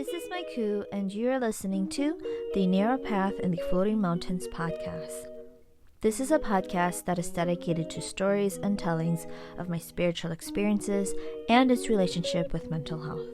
This is 𝑺𝒐𝒄𝒂𝒔, and you are listening to the Narrow Path in the Floating Mountains podcast. This is a podcast that is dedicated to stories and tellings of my spiritual experiences and its relationship with mental health.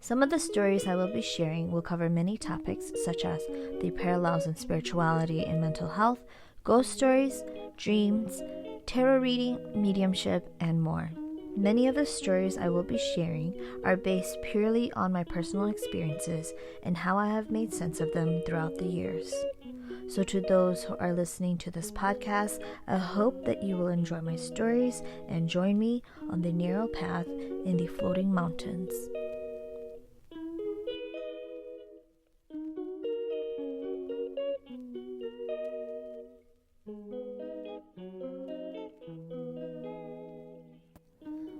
Some of the stories I will be sharing will cover many topics such as the parallels in spirituality and mental health, ghost stories, dreams, tarot reading, mediumship, and more. Many of the stories I will be sharing are based purely on my personal experiences and how I have made sense of them throughout the years. So to those who are listening to this podcast, I hope that you will enjoy my stories and join me on the narrow path in the floating mountains.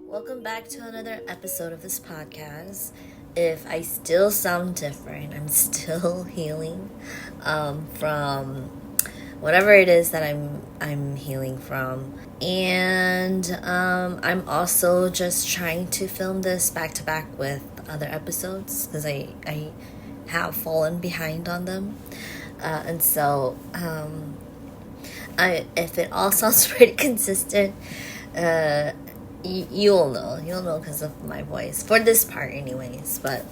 Welcome back to another episode of this podcast. If I still sound different, I'm still healing from whatever it is that I'm healing from. And I'm also just trying to film this back to back with other episodes because I have fallen behind on them. And so if it all sounds pretty consistent, you'll know because of my voice for this part anyways. But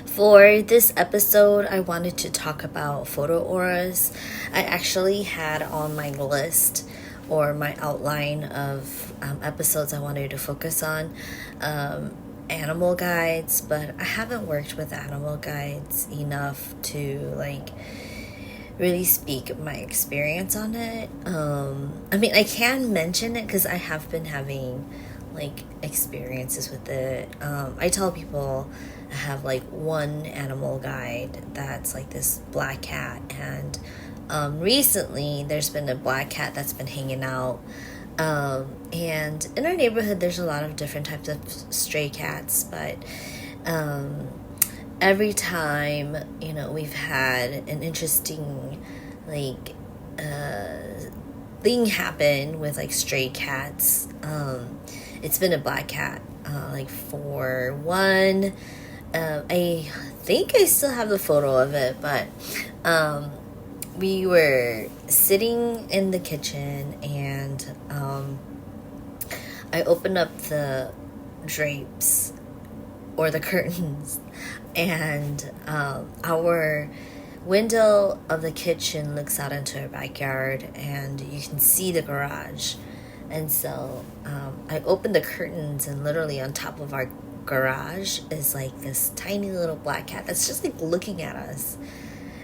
for this episode, I wanted to talk about photo auras. I actually had on my list or my outline of episodes I wanted to focus on animal guides, but I haven't worked with animal guides enough to really speak my experience on it. I can mention it because I have been having experiences with it. I tell people I have one animal guide that's this black cat, and recently there's been a black cat that's been hanging out, and in our neighborhood there's a lot of different types of stray cats, but every time, we've had an interesting, thing happen with, stray cats. It's been a black cat. For one, I think I still have the photo of it, but we were sitting in the kitchen, and I opened up the drapes or the curtains, and our window of the kitchen looks out into our backyard, and you can see the garage. And so I opened the curtains, and literally on top of our garage is this tiny little black cat that's just looking at us.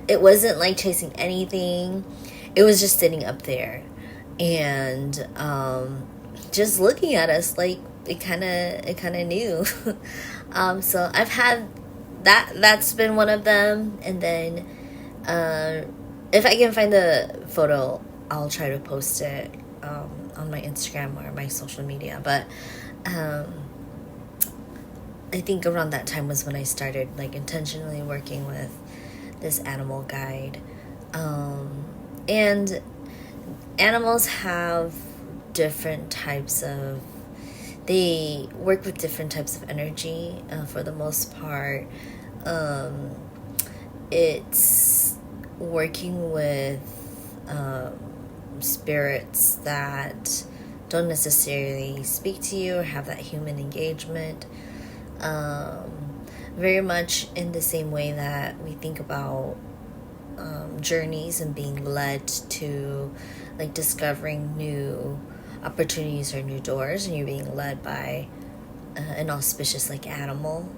It wasn't chasing anything. It was just sitting up there and just looking at us it kind of knew. So I've had that's been one of them. And then if I can find the photo, I'll try to post it on my Instagram or my social media. But I think around that time was when I started intentionally working with this animal guide. And animals have different types of, they work with different types of energy. For the most part, it's working with spirits that don't necessarily speak to you or have that human engagement. Very much in the same way that we think about journeys and being led to discovering new opportunities or new doors, and you're being led by an auspicious animal.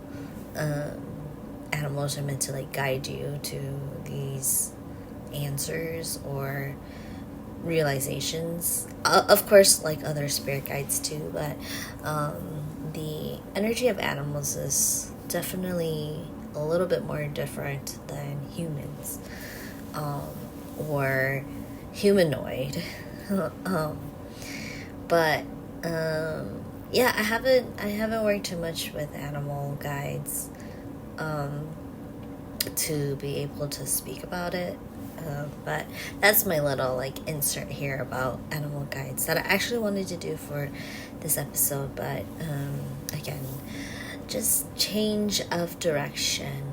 Animals are meant to guide you to these answers or realizations, of course, other spirit guides too, but the energy of animals is definitely a little bit more different than humans, or humanoid. But yeah, I haven't worked too much with animal guides to be able to speak about it. But that's my little insert here about animal guides that I actually wanted to do for this episode. But again, just change of direction.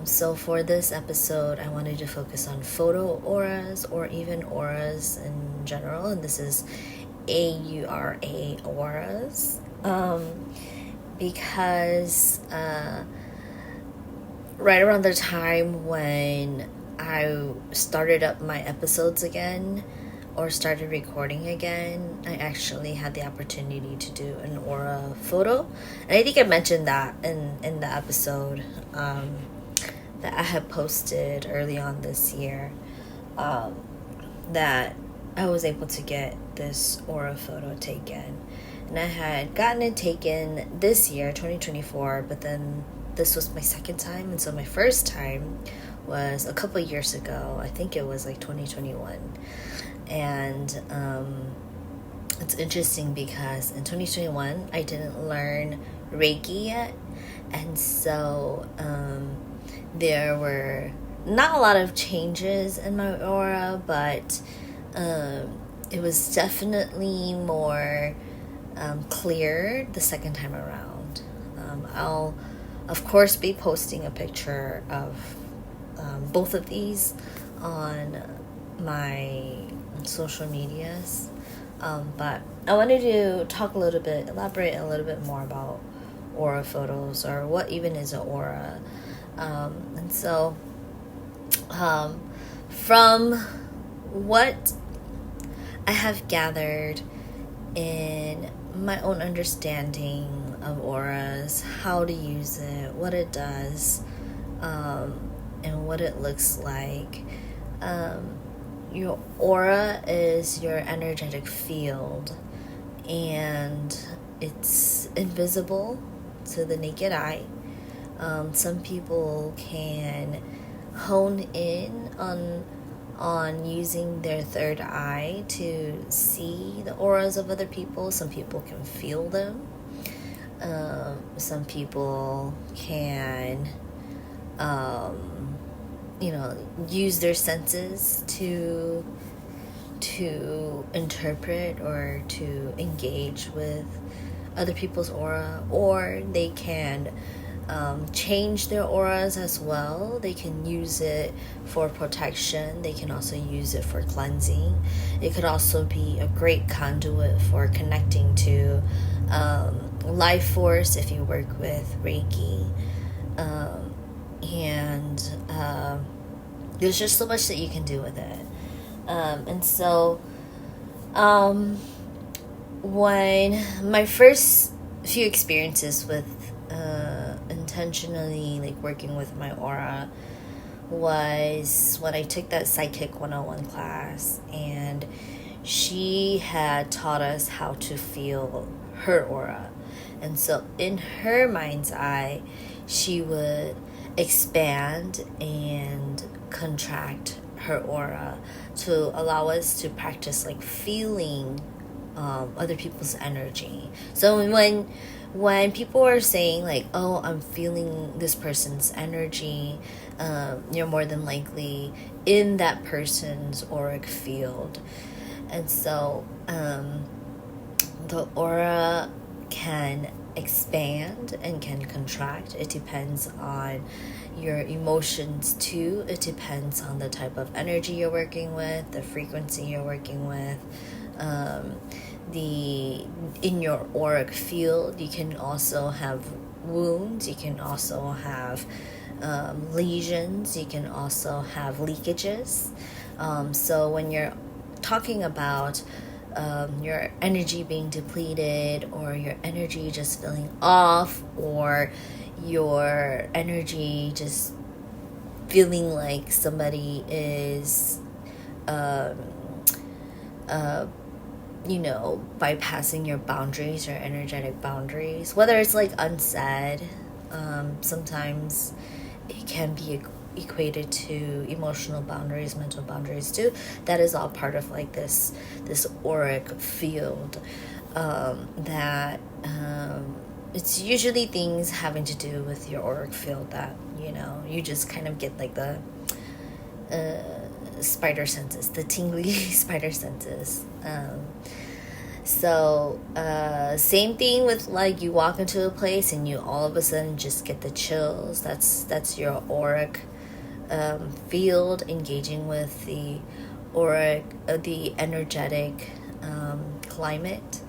So for this episode, I wanted to focus on photo auras, or even auras in general, and this is AURA auras, because right around the time when I started up my episodes again, or started recording again, I actually had the opportunity to do an aura photo. And I think I mentioned that in the episode that I had posted early on this year, that I was able to get this aura photo taken. And I had gotten it taken this year, 2024, but then this was my second time. And so my first time was a couple years ago. I think it was like 2021. And it's interesting because in 2021, I didn't learn Reiki yet. And so there were not a lot of changes in my aura, but it was definitely more clear the second time around. I'll, of course, be posting a picture of both of these on my social medias. But I wanted to elaborate a little bit more about aura photos, or what even is an aura. And so from what I have gathered in my own understanding of auras, how to use it, what it does, and what it looks like, your aura is your energetic field, and it's invisible to the naked eye. Some people can hone in on using their third eye to see the auras of other people. Some people can feel them. Some people can, use their senses to interpret or to engage with other people's aura, or they can change their auras as well. They can use it for protection. They can also use it for cleansing. It could also be a great conduit for connecting to life force if you work with Reiki. And there's just so much that you can do with it. And so when my first few experiences with intentionally working with my aura was when I took that Psychic 101 class, and she had taught us how to feel her aura. And so in her mind's eye, she would expand and contract her aura to allow us to practice feeling other people's energy. So when people are saying oh, I'm feeling this person's energy, you're more than likely in that person's auric field. And so the aura can expand and can contract. It depends on your emotions too. It depends on the type of energy you're working with, the frequency you're working with. In your auric field, you can also have wounds, you can also have lesions, you can also have leakages. So when you're talking about your energy being depleted, or your energy just feeling off, or your energy just feeling like somebody is bypassing your boundaries, your energetic boundaries, whether it's unsaid, sometimes it can be equated to emotional boundaries, mental boundaries too. That is all part of this auric field, that it's usually things having to do with your auric field that you just kind of get the spider senses, the tingly spider senses. So same thing with like you walk into a place and you all of a sudden just get the chills. That's your auric field engaging with the auric, the energetic climate.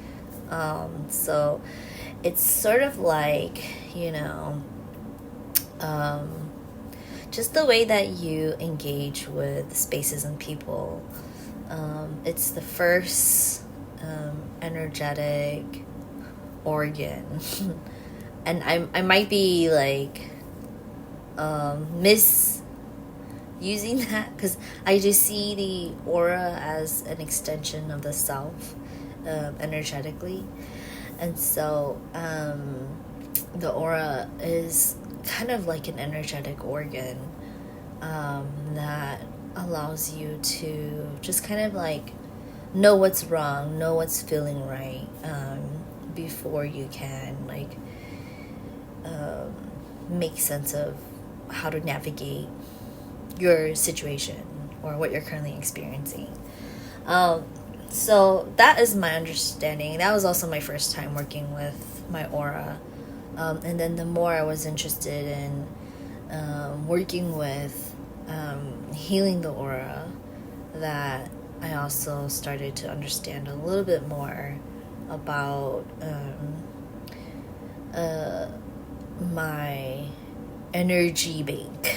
So it's sort of like, you know, just the way that you engage with spaces and people. It's the first energetic organ. And I might be like misusing that, because I just see the aura as an extension of the self energetically. And so the aura is kind of like an energetic organ that allows you to just kind of like know what's wrong, know what's feeling right, before you can like make sense of how to navigate your situation or what you're currently experiencing. So that is my understanding. That was also my first time working with my aura. And then the more I was interested in working with healing the aura, that I also started to understand a little bit more about my energy bank.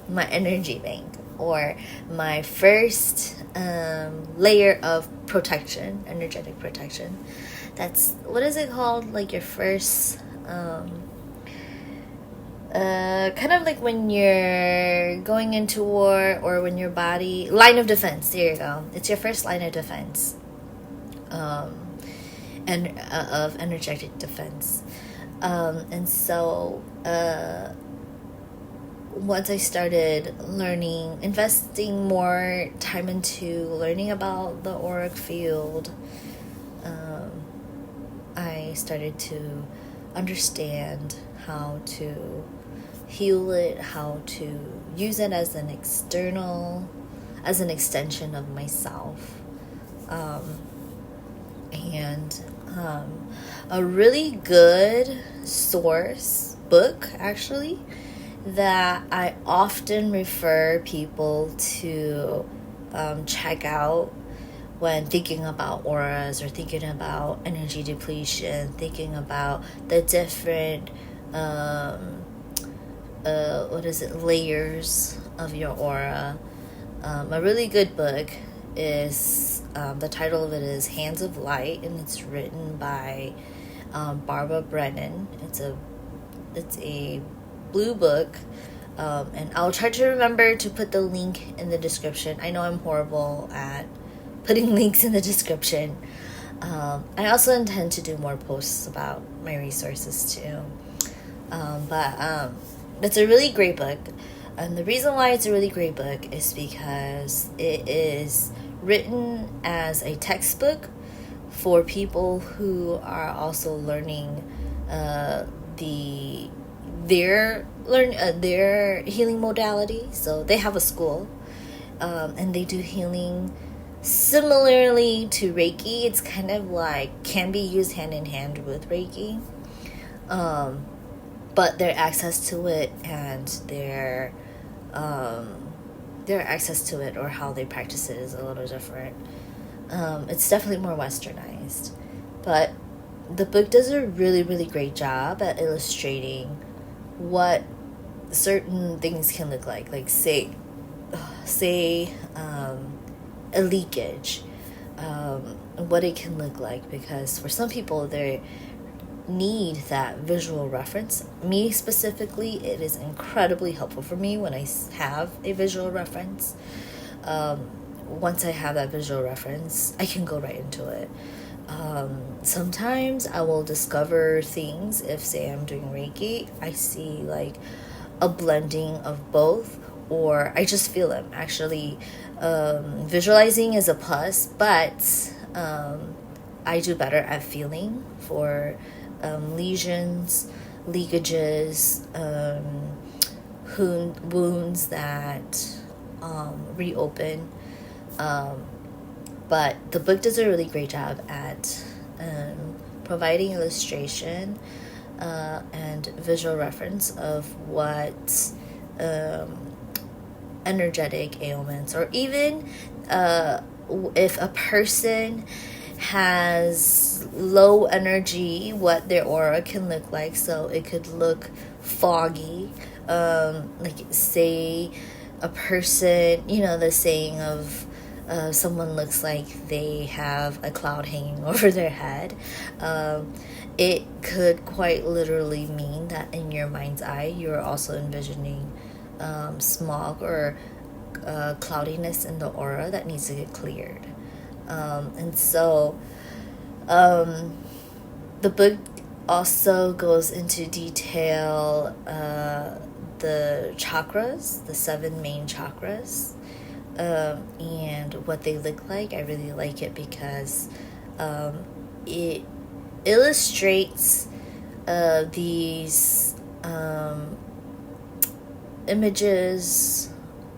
My energy bank, or my first layer of protection, energetic protection. That's, what is it called? Like your first kind of like when you're going into war, or when your body, line of defense, there you go, it's your first line of defense, and of energetic defense. And so once I started learning, investing more time into learning about the auric field, I started to understand how to heal it, how to use it as an extension of myself. And a really good source book, actually, that I often refer people to check out when thinking about auras, or thinking about energy depletion, thinking about the different layers of your aura. A really good book is, the title of it is Hands of Light, and it's written by Barbara Brennan. It's a blue book, and I'll try to remember to put the link in the description. I know I'm horrible at putting links in the description. I also intend to do more posts about my resources too. But it's a really great book. And the reason why it's a really great book is because it is written as a textbook for people who are also learning their healing modality. So they have a school, and they do healing similarly to Reiki. It's kind of like, can be used hand in hand with Reiki, but their access to it and their access to it, or how they practice it, is a little different. It's definitely more westernized, but the book does a really, really great job at illustrating what certain things can look like say a leakage, what it can look like, because for some people they need that visual reference. Me specifically, it is incredibly helpful for me when I have a visual reference. Once I have that visual reference, I can go right into it. Sometimes I will discover things, if say I'm doing Reiki, I see like a blending of both, or I just feel them. Actually, visualizing is a plus, but I do better at feeling for lesions, leakages, wounds that reopen. But the book does a really great job at providing illustration and visual reference of what energetic ailments, or even if a person has low energy, what their aura can look like. So it could look foggy, like say a person, you know, the saying of someone looks like they have a cloud hanging over their head. It could quite literally mean that in your mind's eye you're also envisioning smog or cloudiness in the aura that needs to get cleared. And so the book also goes into detail the chakras, the 7 main chakras, and what they look like. I really like it because it illustrates these images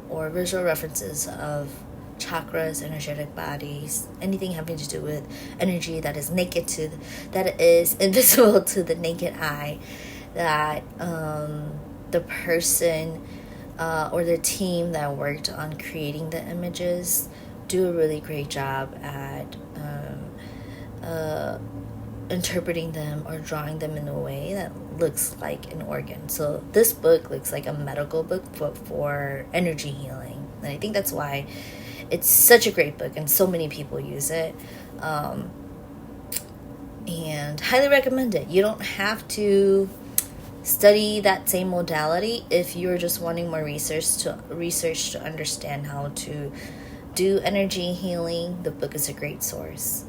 or visual references of chakras, energetic bodies, anything having to do with energy that is that is invisible to the naked eye, that the person or the team that worked on creating the images do a really great job at interpreting them or drawing them in a way that looks like an organ. So this book looks like a medical book, but for energy healing. And I think that's why it's such a great book and so many people use it. And highly recommend it. You don't have to study that same modality if you're just wanting more research to understand how to do energy healing. The book is a great source.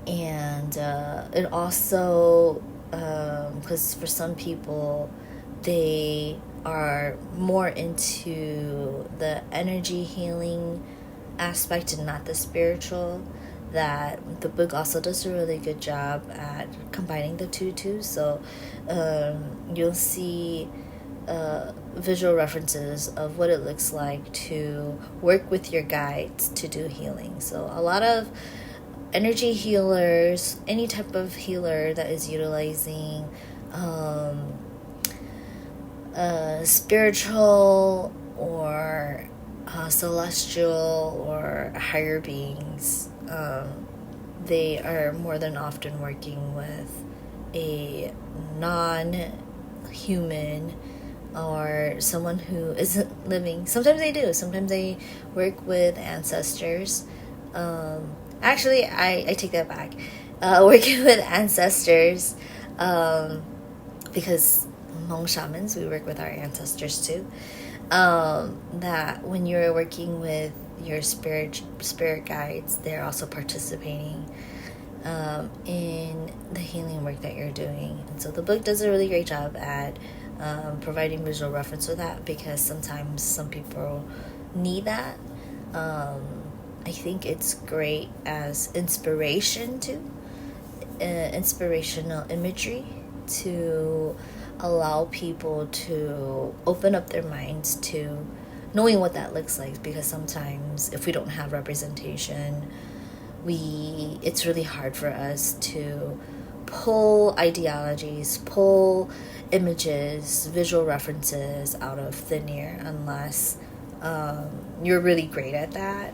And it also, because for some people, they are more into the energy healing aspect and not the spiritual, that the book also does a really good job at combining the two. So you'll see visual references of what it looks like to work with your guides to do healing. So a lot of energy healers, any type of healer that is utilizing spiritual or celestial or higher beings, they are more than often working with a non-human or someone who isn't living. Sometimes they do. Sometimes they work with ancestors. Actually, I take that back. Working with ancestors, because Hmong shamans, we work with our ancestors too. That when you're working with your spirit guides, they're also participating in the healing work that you're doing. And so the book does a really great job at providing visual reference with that, because sometimes some people need that. I think it's great as inspiration too, inspirational imagery to allow people to open up their minds to knowing what that looks like, because sometimes if we don't have representation, it's really hard for us to pull ideologies, pull images, visual references out of thin air unless you're really great at that.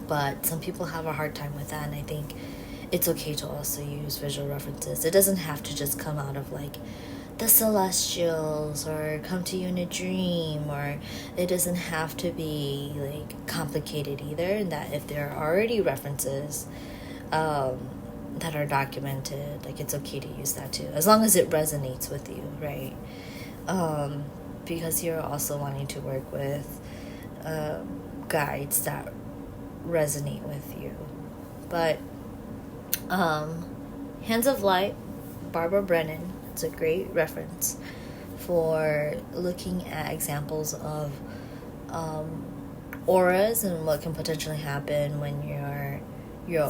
But some people have a hard time with that, and I think it's okay to also use visual references. It doesn't have to just come out of like the celestials or come to you in a dream, or it doesn't have to be like complicated either. And that if there are already references that are documented, like it's okay to use that too, as long as it resonates with you, right? Because you're also wanting to work with guides that resonate with you. But Hands of Light, Barbara Brennan, it's a great reference for looking at examples of auras and what can potentially happen when your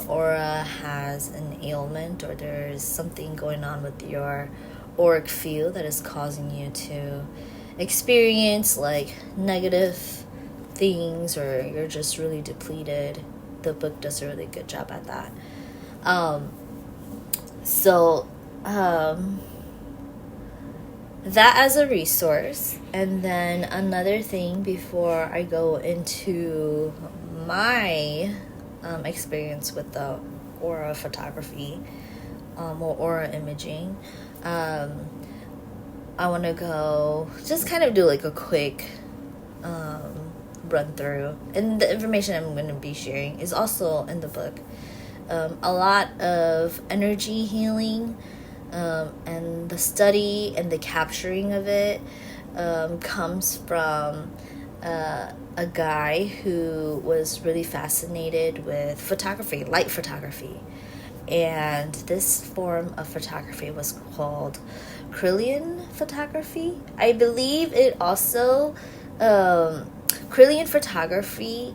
aura has an ailment, or there's something going on with your auric field that is causing you to experience like negative things, or you're just really depleted, the book does a really good job at that. That as a resource. And then another thing before I go into my experience with the aura photography, or aura imaging, I want to go just kind of do like a quick run through, and the information I'm going to be sharing is also in the book. A lot of energy healing, and the study and the capturing of it comes from a guy who was really fascinated with photography, light photography. And this form of photography was called Kirlian photography. I believe it also, Kirlian photography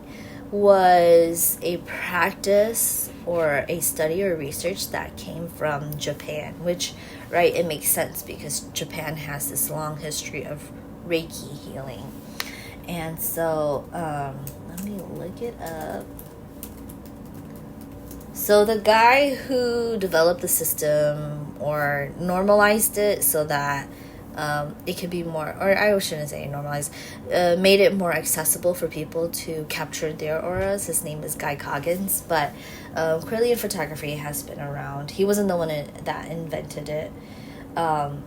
was a practice or a study or research that came from Japan, which, right, it makes sense because Japan has this long history of Reiki healing. And so, let me look it up. So the guy who developed the system or normalized it so that it could be more, or I shouldn't say normalized, made it more accessible for people to capture their auras. His name is Guy Coggins, but Kirlian photography has been around. He wasn't the one that invented it. Oh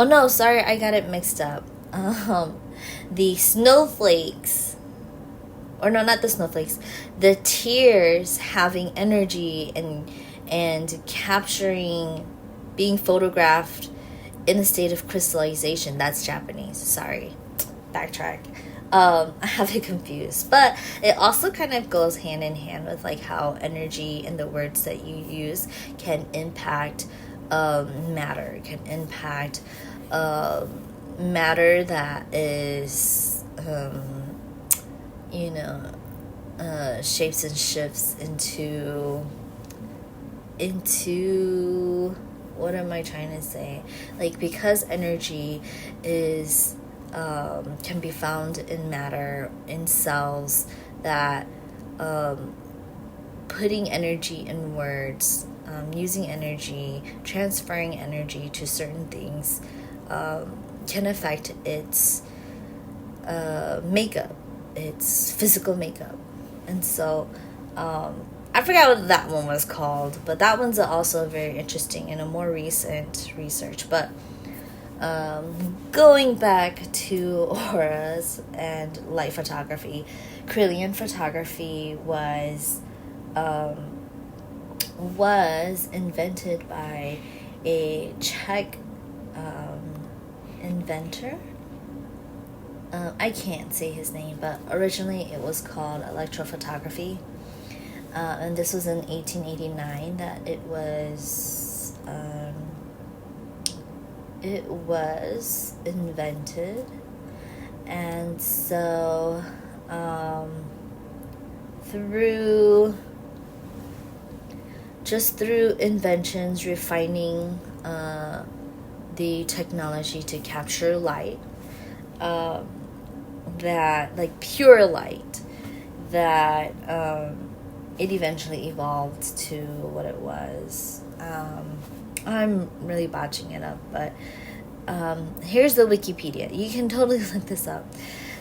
no, sorry, I got it mixed up. The snowflakes, or no, not the snowflakes, the tears having energy and capturing, being photographed in a state of crystallization. That's Japanese. Sorry, backtrack. I have it confused, but it also kind of goes hand in hand with like how energy and the words that you use can impact matter, can impact matter that is shapes and shifts into what am I trying to say? Like, because energy is can be found in matter, in cells, that putting energy in words, using energy, transferring energy to certain things can affect its makeup, its physical makeup. And so I forgot what that one was called, but that one's also very interesting and a more recent research. But going back to auras and light photography, Kirlian photography was invented by a Czech inventor. I can't say his name, but originally it was called electrophotography. And this was in 1889 that it was invented. And so through inventions, refining the technology to capture light, that, like, pure light, that it eventually evolved to what it was. I'm really botching it up, but here's the Wikipedia. You can totally look this up.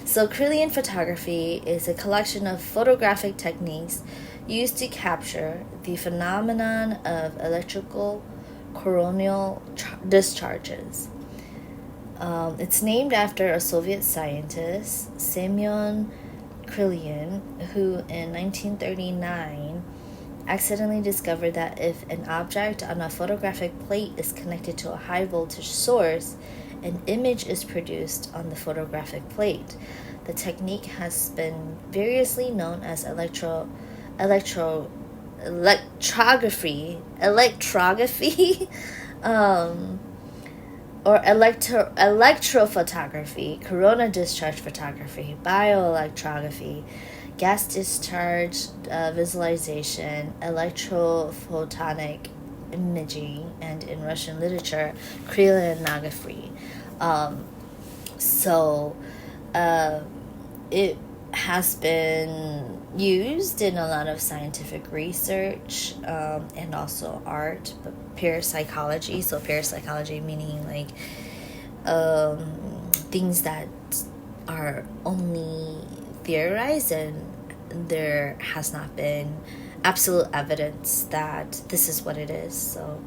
So Kirlian photography is a collection of photographic techniques used to capture the phenomenon of electrical coronal discharges. It's named after a Soviet scientist, Semyon Kirlian, who in 1939 accidentally discovered that if an object on a photographic plate is connected to a high voltage source, an image is produced on the photographic plate. The technique has been variously known as electrography, or electrophotography, corona discharge photography, bioelectrography, gas discharge visualization, electrophotonic imaging, and in Russian literature, krylyanography. So it has been used in a lot of scientific research, and also art, but parapsychology. So parapsychology meaning like things that are only theorized, and there has not been absolute evidence that this is what it is. So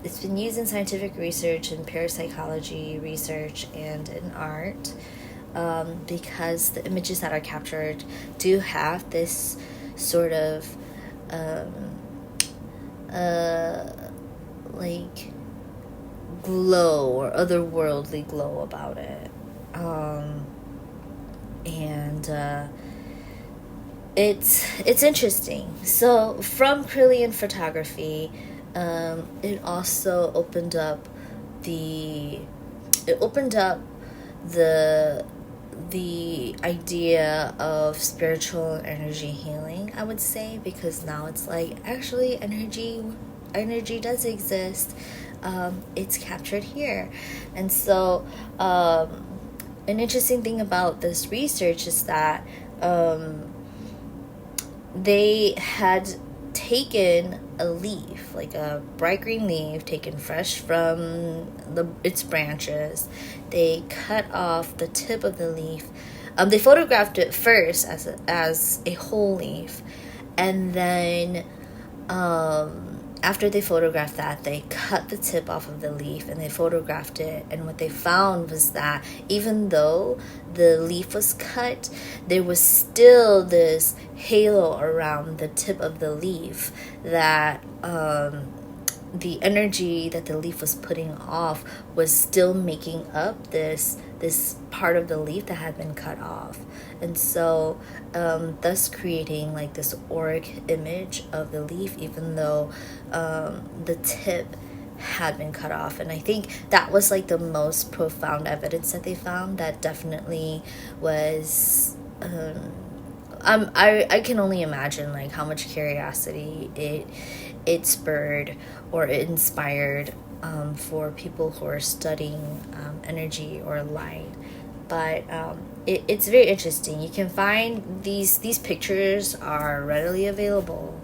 it's been used in scientific research, in parapsychology research, and in art, because the images that are captured do have this sort of like glow or otherworldly glow about it. And it's interesting. So from Kirlian photography, it also opened up the idea of spiritual energy healing, I would say, because now it's like, actually energy does exist. It's captured here. And so an interesting thing about this research is that they had taken a leaf, like a bright green leaf taken fresh from its branches. They cut off the tip of the leaf. They photographed it first as a whole leaf, and then after they photographed that, they cut the tip off of the leaf and they photographed it. And what they found was that even though the leaf was cut, there was still this halo around the tip of the leaf that the energy that the leaf was putting off was still making up this part of the leaf that had been cut off. And so thus creating like this auric image of the leaf, even though the tip had been cut off. And I think that was like the most profound evidence that they found. That definitely was I can only imagine like how much curiosity it spurred or it inspired for people who are studying energy or light. But it's very interesting. You can find these pictures are readily available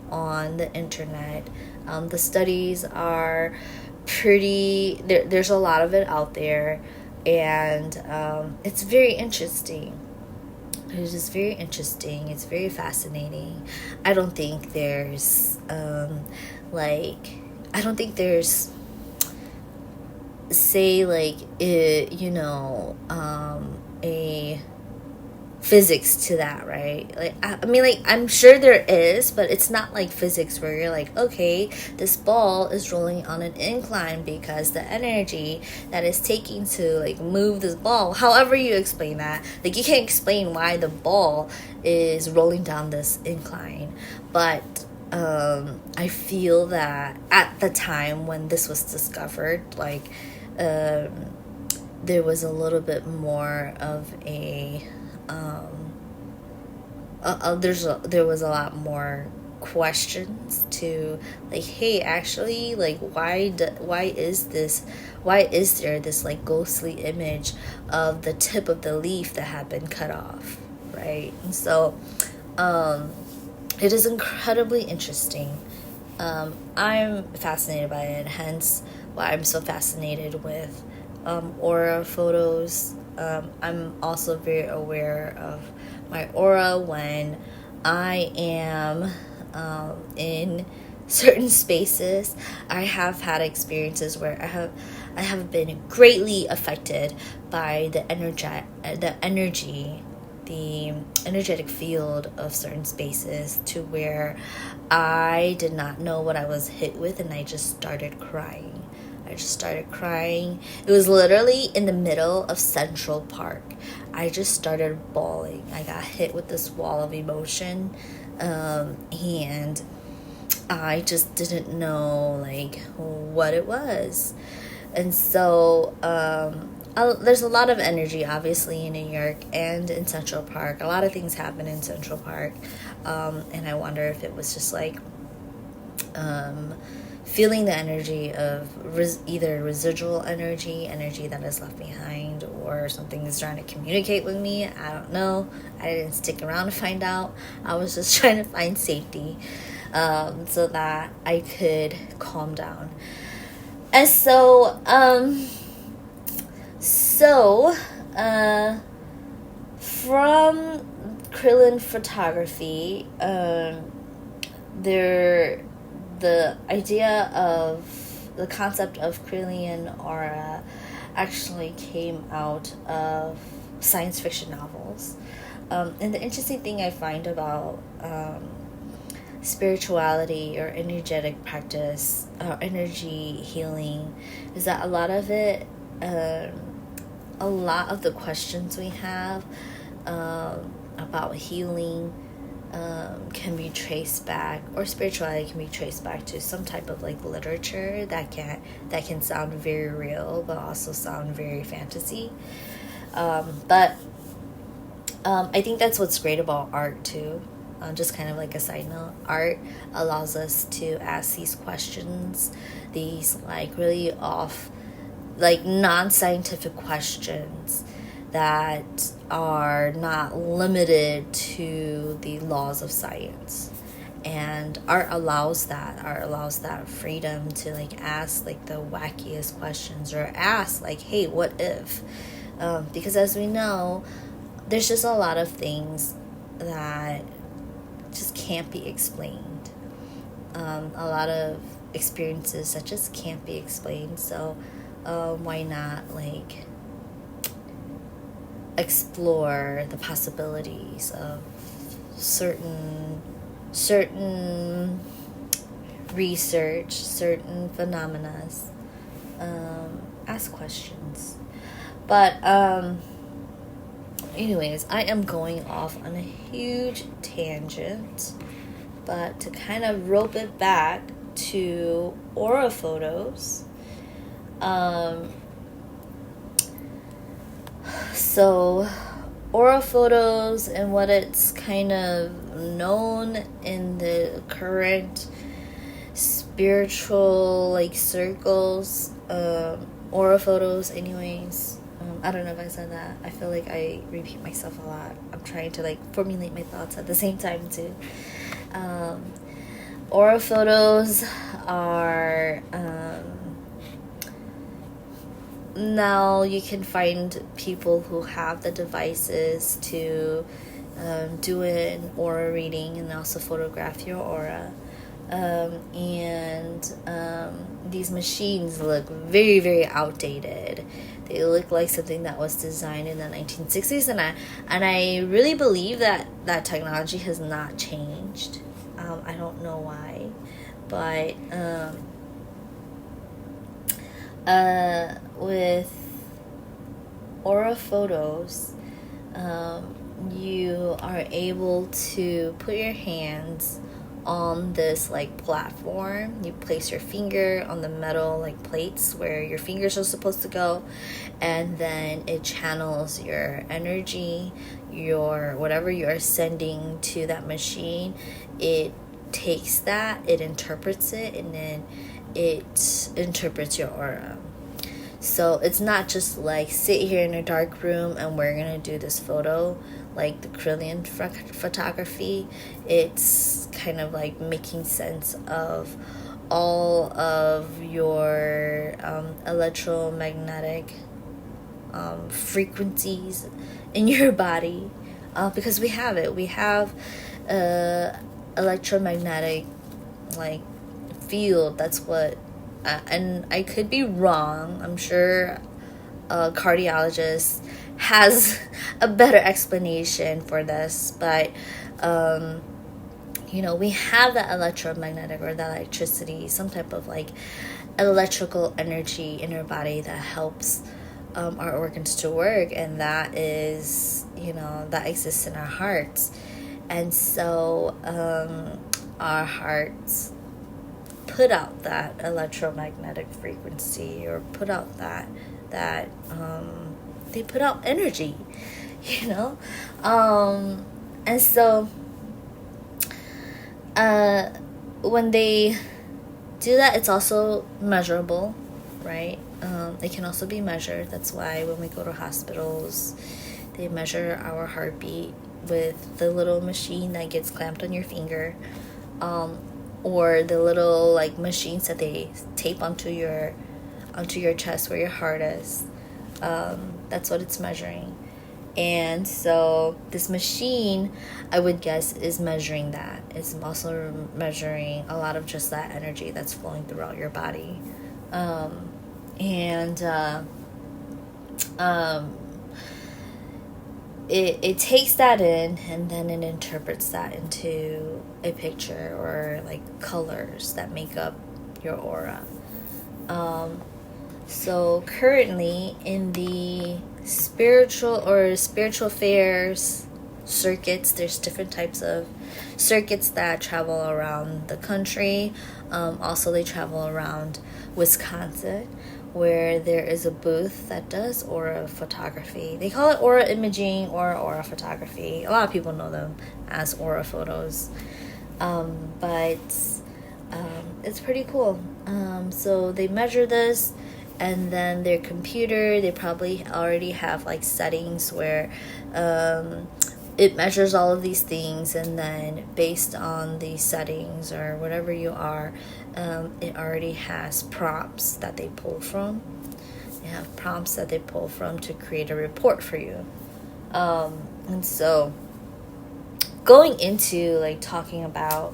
on the internet. The studies are pretty, there's a lot of it out there, and it's very interesting. It's just very interesting. It's very fascinating. I don't think there's say like a physics to that, right? Like I mean, like I'm sure there is, but it's not like physics where you're like, okay, this ball is rolling on an incline because the energy that is taking to like move this ball, however you explain that, like you can't explain why the ball is rolling down this incline. But I feel that at the time when this was discovered, like there was a little bit more of a there was a lot more questions to like, hey, actually, like why is there this like ghostly image of the tip of the leaf that had been cut off, right? And so it is incredibly interesting. I'm fascinated by it, hence why I'm so fascinated with aura photos. I'm also very aware of my aura when I am in certain spaces. I have had experiences where I have been greatly affected by the energetic field of certain spaces, to where I did not know what I was hit with, and I just started crying. It was literally in the middle of Central Park. I just started bawling. I got hit with this wall of emotion, and I just didn't know like what it was. And so there's a lot of energy obviously in New York and in Central Park. A lot of things happen in Central Park, and I wonder if it was just like feeling the energy of either residual energy that is left behind, or something is trying to communicate with me. I don't know. I didn't stick around to find out. I was just trying to find safety, so that I could calm down. And so, from Krillin photography, the idea of the concept of Krillin aura actually came out of science fiction novels. And the interesting thing I find about spirituality or energetic practice or energy healing is that a lot of it, a lot of the questions we have about healing can be traced back, or spirituality can be traced back to some type of like literature that can sound very real but also sound very fantasy. But I think that's what's great about art too. Just kind of like a side note, art allows us to ask these questions, these like really non-scientific questions that are not limited to the laws of science. And art allows that freedom to like ask like the wackiest questions, or ask like, hey, what if? Because as we know, there's just a lot of things that just can't be explained. A lot of experiences that just can't be explained. So why not like explore the possibilities of certain research, certain phenomena, ask questions. But anyways, I am going off on a huge tangent, but to kind of rope it back to aura photos, so aura photos and what it's kind of known in the current spiritual like circles, aura photos anyways. I don't know if I said that. I feel like I repeat myself a lot. I'm trying to like formulate my thoughts at the same time too. Aura photos are now you can find people who have the devices to do an aura reading and also photograph your aura. And these machines look very, very outdated. They look like something that was designed in the 1960s, and I really believe that technology has not changed. I don't know why, but with aura photos, you are able to put your hands on this like platform. You place your finger on the metal like plates where your fingers are supposed to go, and then it channels your energy, your whatever you're sending to that machine. It takes that, it interprets it, and then it interprets your aura. So it's not just like sit here in a dark room and we're gonna do this photo like the Krillin photography. It's kind of like making sense of all of your electromagnetic frequencies in your body, because we have electromagnetic like field. That's what and I could be wrong. I'm sure a cardiologist has a better explanation for this, but we have that electromagnetic or that electricity, some type of like electrical energy in our body that helps our organs to work, and that is that exists in our hearts. And so our hearts put out that electromagnetic frequency, or put out that they put out energy, and so when they do that. It's also measurable, right? It can also be measured. That's why when we go to hospitals, they measure our heartbeat with the little machine that gets clamped on your finger, or the little like machines that they tape onto your chest where your heart is. That's what it's measuring. And so this machine, I would guess, is measuring that. It's also measuring a lot of just that energy that's flowing throughout your body. It takes that in, and then it interprets that into a picture or like colors that make up your aura. So currently in the spiritual affairs circuits, there's different types of circuits that travel around the country. Also, they travel around Wisconsin, where there is a booth that does aura photography. They call it aura imaging or aura photography. A lot of people know them as aura photos. But it's pretty cool. So they measure this, and then their computer, they probably already have like settings where it measures all of these things, and then based on the settings or whatever you are, it already has prompts that they pull from. They have prompts that they pull from to create a report for you. And so going into like talking about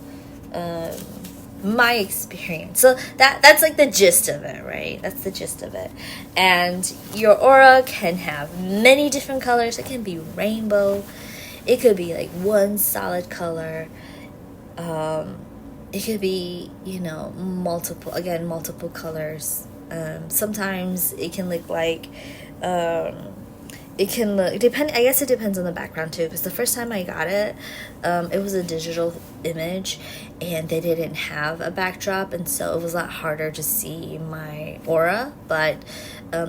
my experience, so that's like the gist of it, right? That's the gist of it. And your aura can have many different colors. It can be rainbow, it could be like one solid color, it could be, multiple colors. Sometimes it can look like it depends on the background too, because the first time I got it, it was a digital image and they didn't have a backdrop, and so it was a lot harder to see my aura. But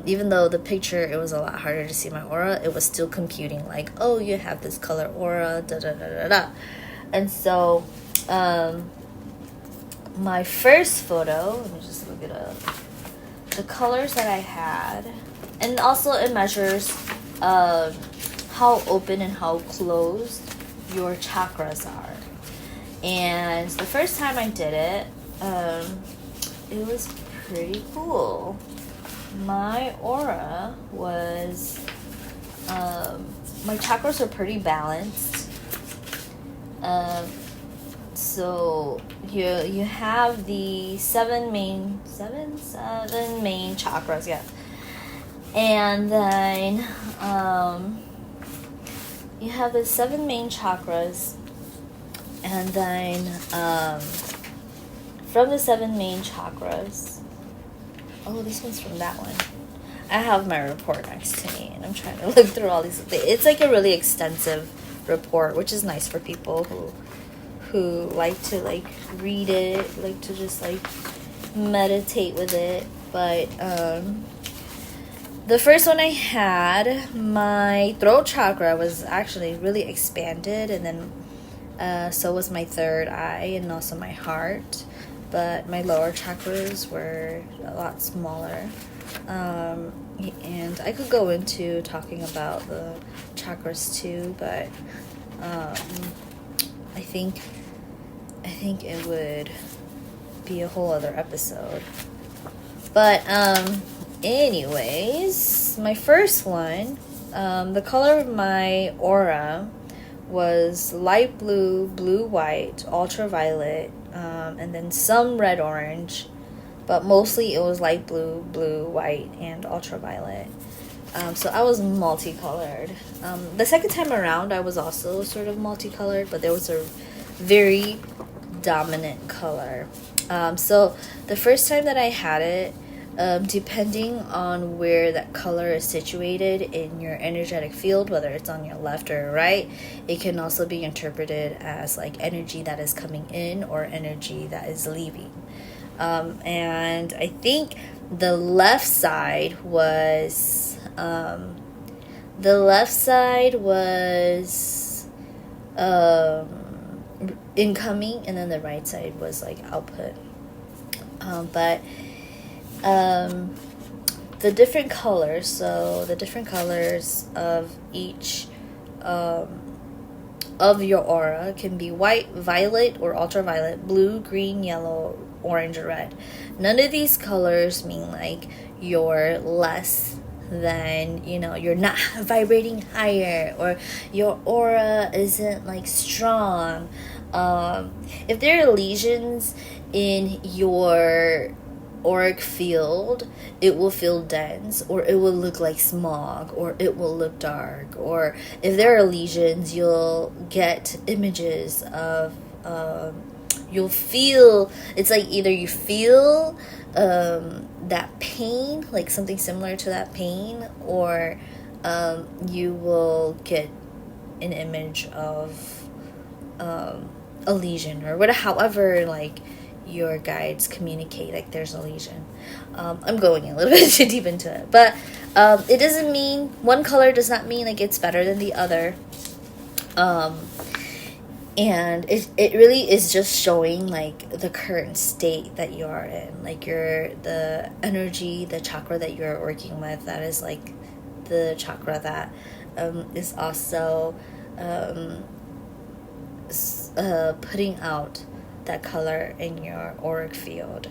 even though the picture, it was a lot harder to see my aura, it was still computing like, oh, you have this color aura, da da da da da. And so my first photo, let me just look it up, the colors that I had, and also it measures how open and how closed your chakras are. And the first time I did it, it was pretty cool. My aura was, my chakras are pretty balanced. So you have the seven main chakras, yeah. And then you have the 7 main chakras, and then from the 7 main chakras, oh, this one's from that one. I have my report next to me, and I'm trying to look through all these. It's like a really extensive report, which is nice for people who like to like read it, like to just like meditate with it. But the first one I had, my throat chakra was actually really expanded, and then so was my third eye and also my heart. But my lower chakras were a lot smaller. And I could go into talking about the chakras too, but I think it would be a whole other episode. But anyways, my first one, the color of my aura was light blue, blue-white, ultraviolet, and then some red-orange, but mostly it was light blue, blue-white, and ultraviolet. So I was multicolored. The second time around, I was also sort of multicolored, but there was a very dominant color. So the first time that I had it, depending on where that color is situated in your energetic field, whether it's on your left or right, it can also be interpreted as like energy that is coming in or energy that is leaving. And I think the left side was incoming, and then the right side was like output. But the different colors, so the different colors of each of your aura can be white, violet, or ultraviolet, blue, green, yellow, orange, or red. None of these colors mean like you're less than, you're not vibrating higher, or your aura isn't like strong. If there are lesions in your auric field, it will feel dense, or it will look like smog, or it will look dark. Or if there are lesions, you'll get images of you'll feel, it's like either you feel that pain, like something similar to that pain, or you will get an image of a lesion, or whatever, however like your guides communicate like there's a lesion. I'm going a little bit too deep into it, but it doesn't mean one color does not mean like it's better than the other. And it really is just showing like the current state that you are in, like the energy, the chakra that you're working with. That is like the chakra that is also putting out that color in your auric field.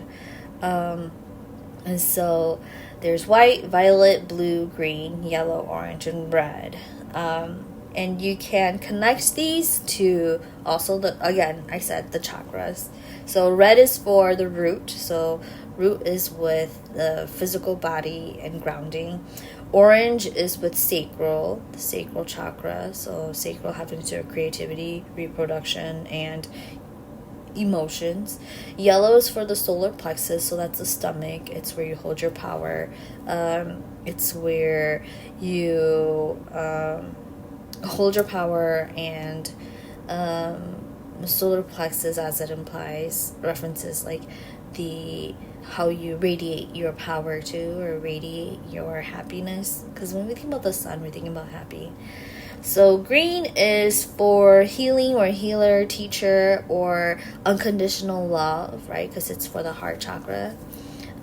And so there's white, violet, blue, green, yellow, orange, and red. And you can connect these to also again, I said the chakras. So red is for the root. So root is with the physical body and grounding. Orange is with sacral, the sacral chakra. So sacral having to do with creativity, reproduction, and emotions. Yellow is for the solar plexus, so that's the stomach. It's where you hold your power. It's where you hold your power, and the solar plexus, as it implies, references like how you radiate your power to, or radiate your happiness. Because when we think about the sun, we're thinking about happy. So green is for healing, or healer, teacher, or unconditional love, right? Because it's for the heart chakra.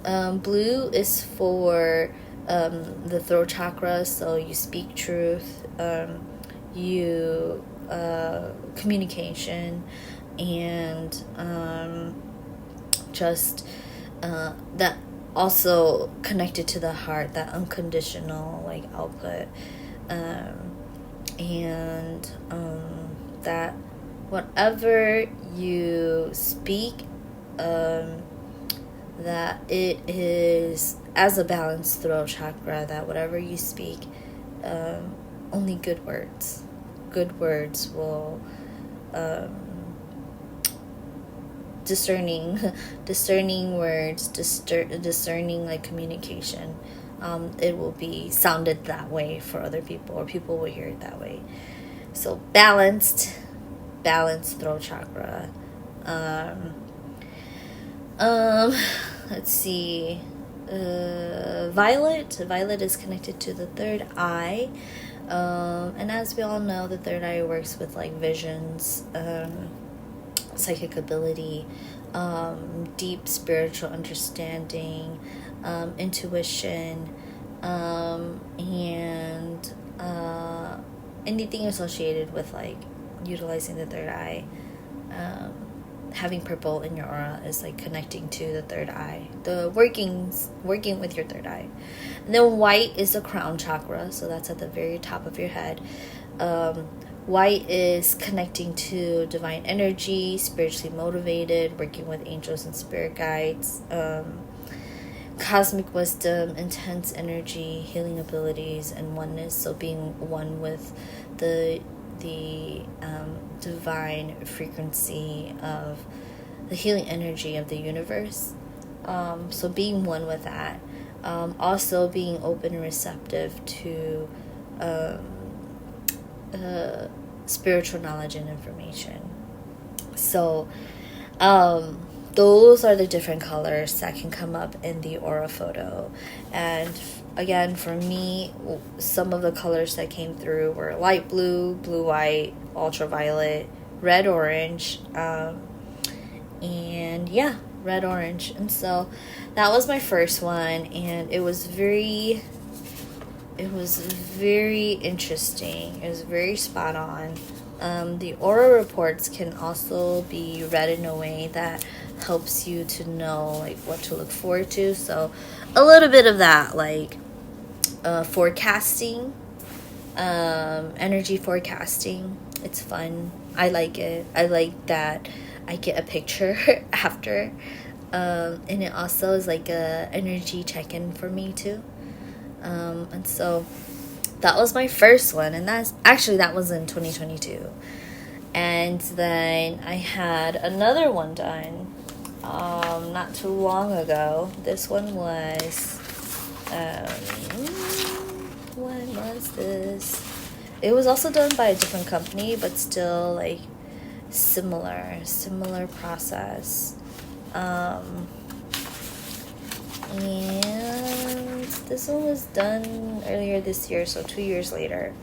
Blue is for the throat chakra, so you speak truth, you communication, and just that also connected to the heart, that unconditional like output. And that whatever you speak, that it is as a balanced throat chakra, that whatever you speak, only good words will discerning words, discerning like communication, it will be sounded that way for other people, or people will hear it that way. So balanced throat chakra. Let's see. Violet is connected to the third eye, and as we all know, the third eye works with like visions, psychic ability, deep spiritual understanding, intuition, and anything associated with like utilizing the third eye. Having purple in your aura is like connecting to the third eye, the working with your third eye. And then white is the crown chakra, so that's at the very top of your head. White is connecting to divine energy, spiritually motivated, working with angels and spirit guides, cosmic wisdom, intense energy, healing abilities, and oneness. So being one with the divine frequency of the healing energy of the universe. So being one with that. Also being open and receptive to spiritual knowledge and information. So those are the different colors that can come up in the aura photo. And again, for me, some of the colors that came through were light blue, blue white, ultraviolet, red orange, and yeah, red orange. And so that was my first one, and it was very interesting. It was very spot on. The aura reports can also be read in a way that helps you to know like what to look forward to. So a little bit of that, like forecasting, energy forecasting. It's fun. I like it. I like that I get a picture after, and it also is like a energy check-in for me too. And so that was my first one, and that was in 2022. And then I had another one done not too long ago. This one was when was this? It was also done by a different company, but still like similar process. And this one was done earlier this year, so 2 years later.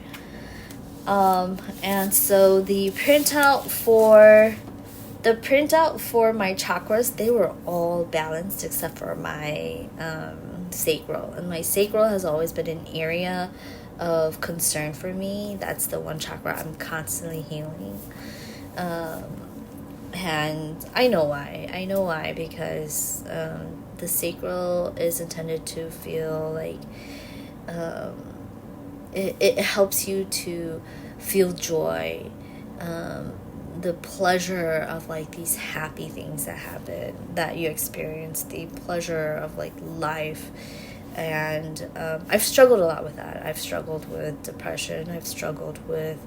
And so the printout for my chakras, they were all balanced except for my sacral. And my sacral has always been an area of concern for me. That's the one chakra I'm constantly healing. And I know why, because the sacral is intended to feel like it helps you to feel joy, the pleasure of like these happy things that happen, that you experience, the pleasure of like life. And I've struggled a lot with that. I've struggled with depression. I've struggled with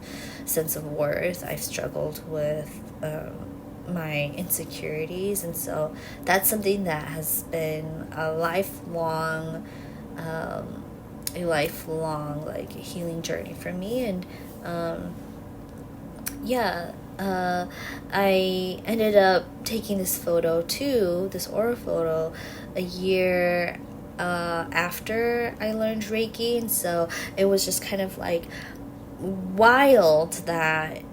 sense of worth. I've struggled with my insecurities. And so that's something that has been a lifelong like healing journey for me. And I ended up taking this photo too, this aura photo, a year after I learned Reiki. And so it was just kind of like wild that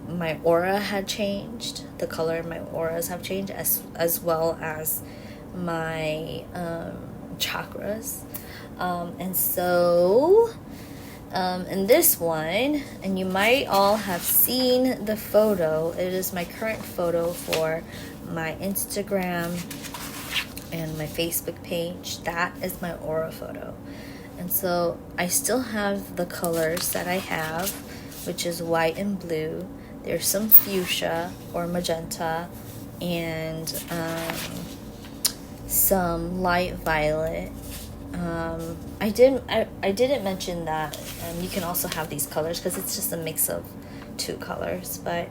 my aura had changed. The color of my auras have changed, as well as my chakras. And so in this one, and you might all have seen the photo, it is my current photo for my Instagram and my Facebook page. That is my aura photo. And so I still have the colors that I have, which is white and blue. There's some fuchsia or magenta, and some light violet. I didn't mention that you can also have these colors because it's just a mix of two colors. But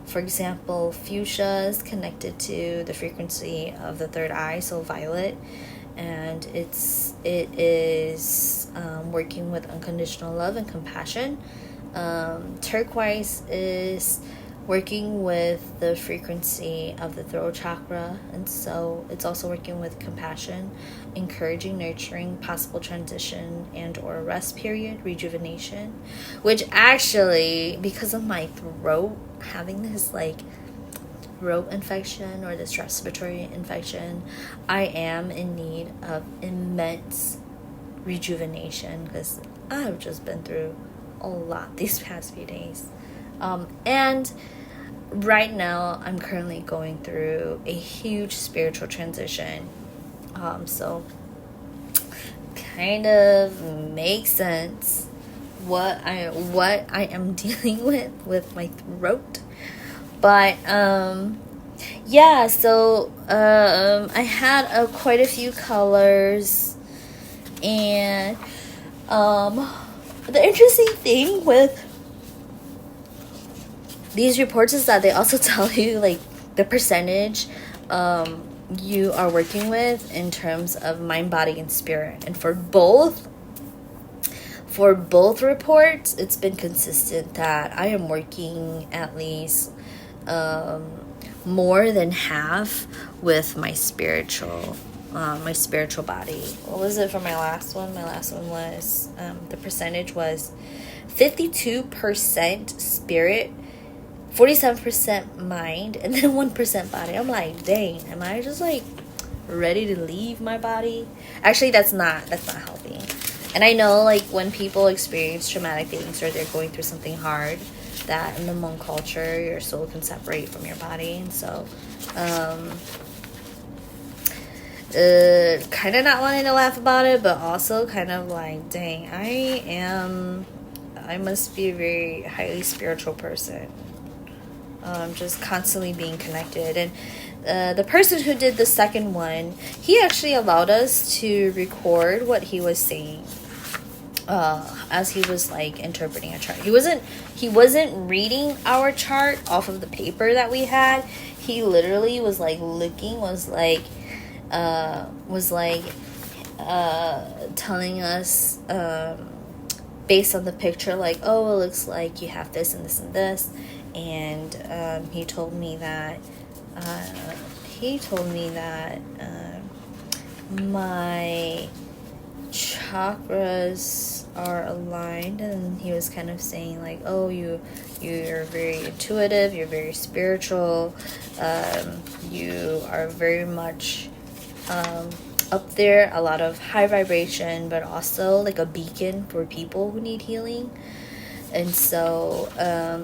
for example, fuchsia is connected to the frequency of the third eye, so violet, and it is working with unconditional love and compassion. Turquoise is working with the frequency of the throat chakra, and so it's also working with compassion, encouraging, nurturing, possible transition and or rest period, rejuvenation, which actually, because of my throat, having this like throat infection or this respiratory infection, I am in need of immense rejuvenation because I've just been through a lot these past few days. And right now I'm currently going through a huge spiritual transition. So kind of makes sense what I am dealing with my throat. But yeah, so I had quite a few colors, and the interesting thing with these reports is that they also tell you like the percentage you are working with in terms of mind, body, and spirit. And for both reports, it's been consistent that I am working at least more than half with my spiritual body. What was it for my last one? My last one was the percentage was 52% spirit, 47% mind and then 1% body. I'm like, dang, am I just like ready to leave my body? Actually, that's not healthy. And I know, like, when people experience traumatic things or they're going through something hard, that in the Hmong culture, your soul can separate from your body. And so, kind of not wanting to laugh about it, but also kind of like, dang, I must be a very highly spiritual person. Just constantly being connected. And the person who did the second one, he actually allowed us to record what he was saying as he was like interpreting a chart. He wasn't reading our chart off of the paper that we had. He literally was like looking, was like telling us based on the picture, like, oh, it looks like you have this and this and this. And he told me that my chakras are aligned, and he was kind of saying like, oh, you're very intuitive, you're very spiritual, you are very much up there, a lot of high vibration, but also like a beacon for people who need healing. And so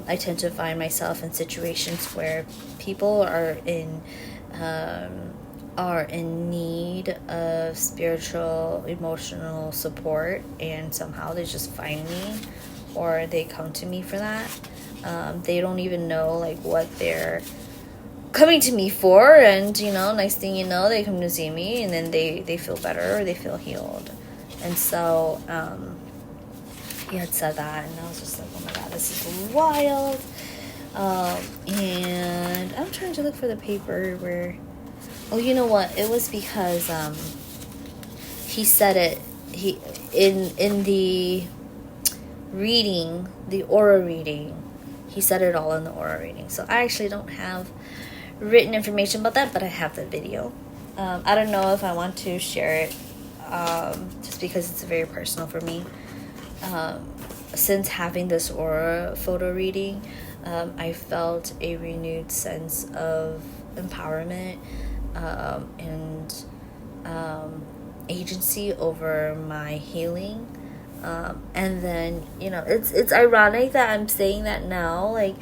I tend to find myself in situations where people are in need of spiritual, emotional support, and somehow they just find me or they come to me for that. They don't even know like what they're coming to me for, and next thing you know, they come to see me, and then they feel better or they feel healed. And so he had said that, and I was just like, oh my god, this is wild. And I'm trying to look for the paper where, oh, you know what, it was because he said it, he in the reading, the aura reading, he said it all in the aura reading. So I actually don't have written information about that, but I have the video. I don't know if I want to share it, just because it's very personal for me. Since having this aura photo reading, I felt a renewed sense of empowerment and agency over my healing. And then it's ironic that I'm saying that now. Like,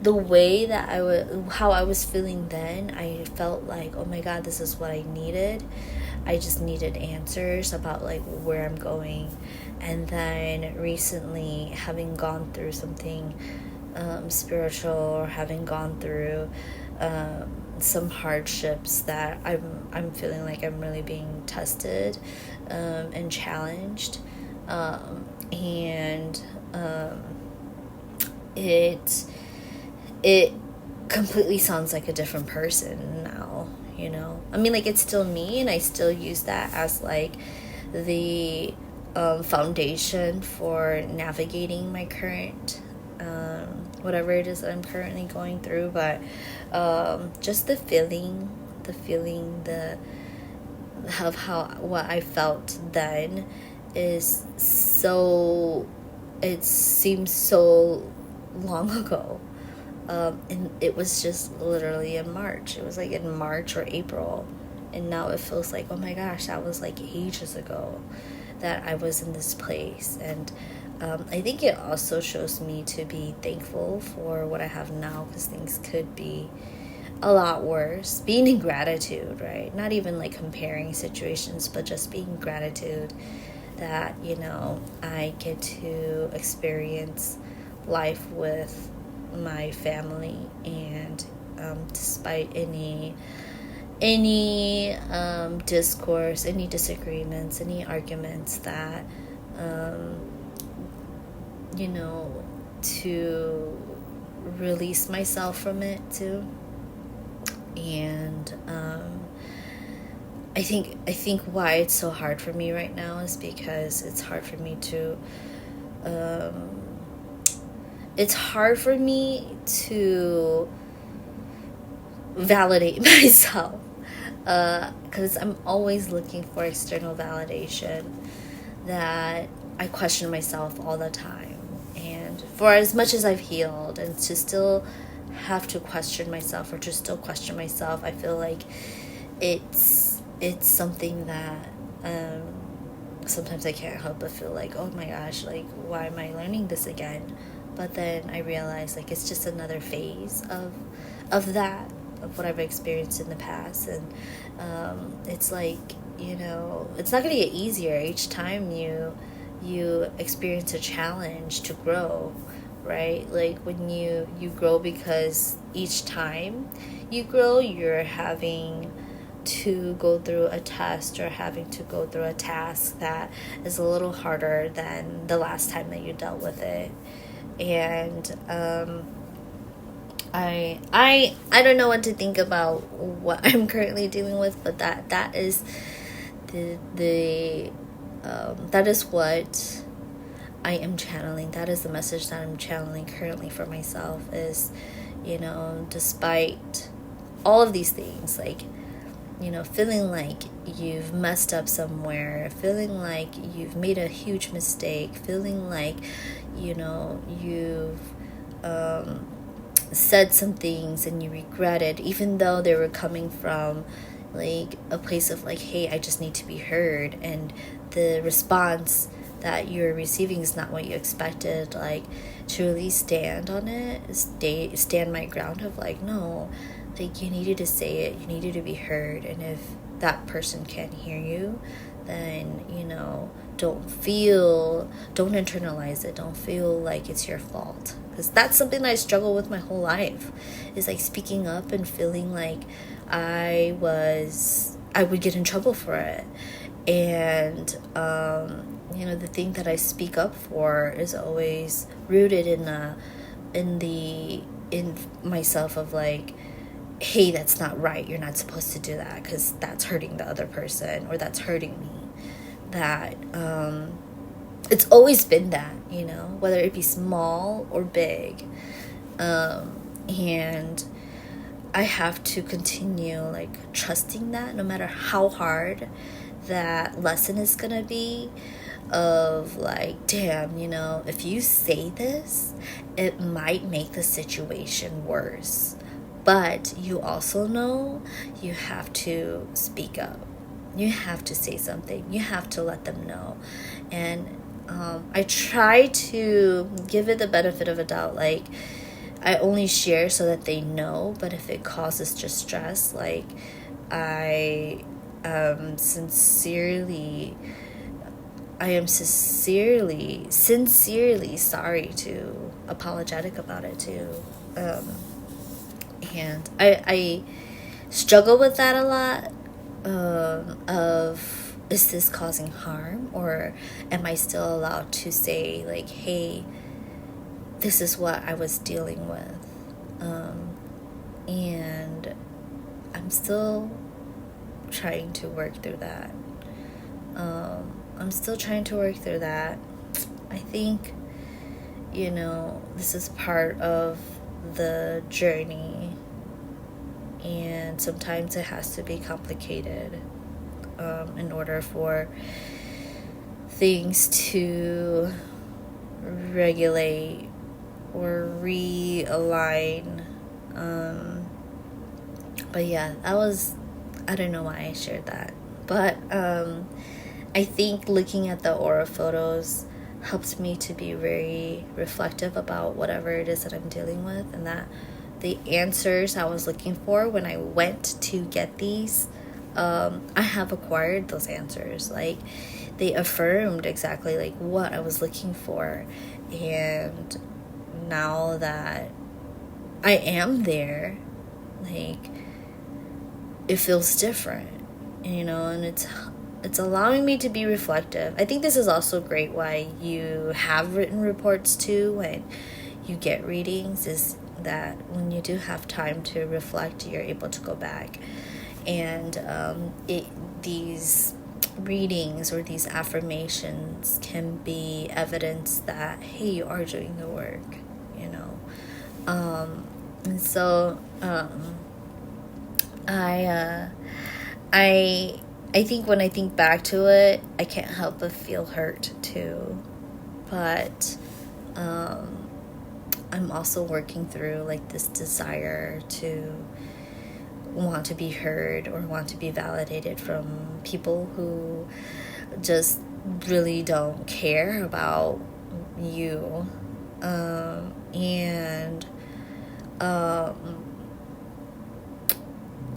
the way that how I was feeling then, I felt like, oh my god, this is what I needed. I just needed answers about like where I'm going. And then recently, having gone through something spiritual, or having gone through some hardships, that I'm feeling like I'm really being tested and challenged. It completely sounds like a different person now, I mean, like, it's still me, and I still use that as like the foundation for navigating my current whatever it is that I'm currently going through. But just the feeling of what I felt then is so, it seems so long ago. And it was just literally in March. It was like in March or April. And now it feels like, oh my gosh, that was like ages ago that I was in this place. And I think it also shows me to be thankful for what I have now, because things could be a lot worse. Being in gratitude, right? Not even like comparing situations, but just being gratitude that, I get to experience life with my family, and despite any discourse, any disagreements, any arguments, that to release myself from it too. And I think why it's so hard for me right now is because it's hard for me to validate myself, because I'm always looking for external validation, that I question myself all the time. And for as much as I've healed, and to still have to question myself or to still question myself. I feel like it's something that sometimes I can't help but feel like, oh my gosh, like, why am I learning this again? But then I realize, like, it's just another phase of that, of what I've experienced in the past. And it's like, you know, it's not going to get easier each time you experience a challenge to grow, right? Like, when you grow, because each time you grow, you're having to go through a test or having to go through a task that is a little harder than the last time that you dealt with it. And I don't know what to think about what I'm currently dealing with, but that is that is what I am channeling. That is the message that I'm channeling currently for myself, is, you know, despite all of these things, like, you know, feeling like you've messed up somewhere, feeling like you've made a huge mistake, feeling like, you know, you've said some things and you regret it, even though they were coming from like a place of like, hey, I just need to be heard, and the response that you're receiving is not what you expected. Like, to really stand on it, stand my ground of like, no, like, you needed to say it, you needed to be heard, and if that person can't hear you, then, you know, don't internalize it, don't feel like it's your fault, because that's something that I struggle with my whole life, is like speaking up and feeling like I would get in trouble for it. And you know, the thing that I speak up for is always rooted in myself of like, hey, that's not right, you're not supposed to do that because that's hurting the other person, or that's hurting me. That it's always been that, you know, whether it be small or big, and I have to continue like trusting that, no matter how hard that lesson is gonna be, of like, damn, you know, if you say this, it might make the situation worse, but you also know you have to speak up, you have to say something, you have to let them know. And I try to give it the benefit of a doubt, like, I only share so that they know, but if it causes just stress, like, I am sincerely sorry to apologetic about it too. And I struggle with that a lot, of, is this causing harm, or am I still allowed to say like, hey, this is what I was dealing with, and I'm still trying to work through that. I think, you know, this is part of the journey, and sometimes it has to be complicated in order for things to regulate or realign. But yeah, I don't know why I shared that, but I think looking at the aura photos helped me to be very reflective about whatever it is that I'm dealing with, and that the answers I was looking for when I went to get these, I have acquired those answers. Like, they affirmed exactly like what I was looking for, and now that I am there, like, it feels different, you know, and it's allowing me to be reflective. I think this is also great why you have written reports too when you get readings, is that when you do have time to reflect, you're able to go back, and these readings or these affirmations can be evidence that, hey, you are doing the work, you know. And so I think when I think back to it, I can't help but feel hurt too. But I'm also working through like this desire to want to be heard or want to be validated from people who just really don't care about you.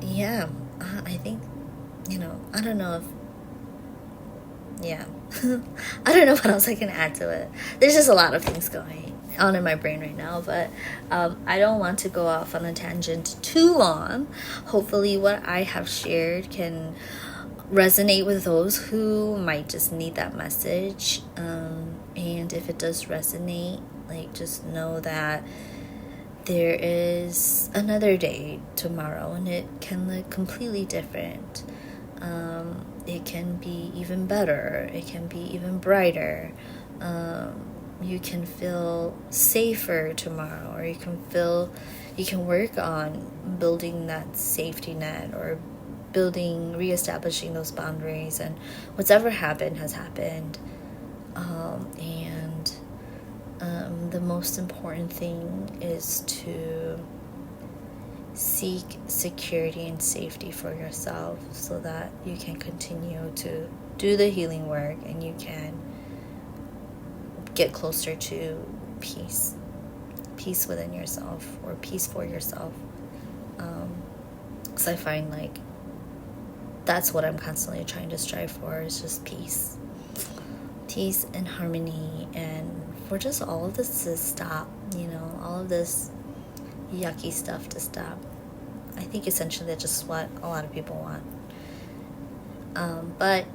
Yeah, I think, I don't know if, yeah, I don't know what else I can add to it. There's just a lot of things going on in my brain right now, but I don't want to go off on a tangent too long. Hopefully what I have shared can resonate with those who might just need that message. And if it does resonate, like, just know that there is another day tomorrow, and it can look completely different. It can be even better. It can be even brighter. You can feel safer tomorrow, or you can work on building that safety net, or reestablishing those boundaries, and whatever happened has happened. The most important thing is to seek security and safety for yourself, so that you can continue to do the healing work and you can get closer to peace within yourself, or peace for yourself. Because I find like that's what I'm constantly trying to strive for, is just peace and harmony, and for just all of this to stop, all of this yucky stuff to stop. I think essentially that's just what a lot of people want. But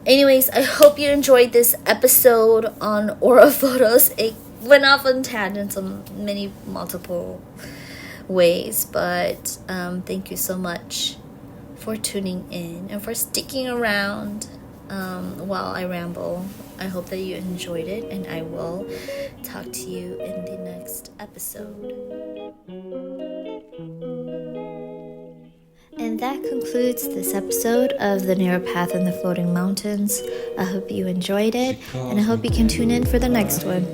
anyways, I hope you enjoyed this episode on aura photos. It went off on tangents in multiple ways, but thank you so much for tuning in and for sticking around while I ramble. I hope that you enjoyed it, and I will talk to you in the next episode. And that concludes this episode of The Narrow Path in the Floating Mountains. I hope you enjoyed it, and I hope you can tune in for the next one.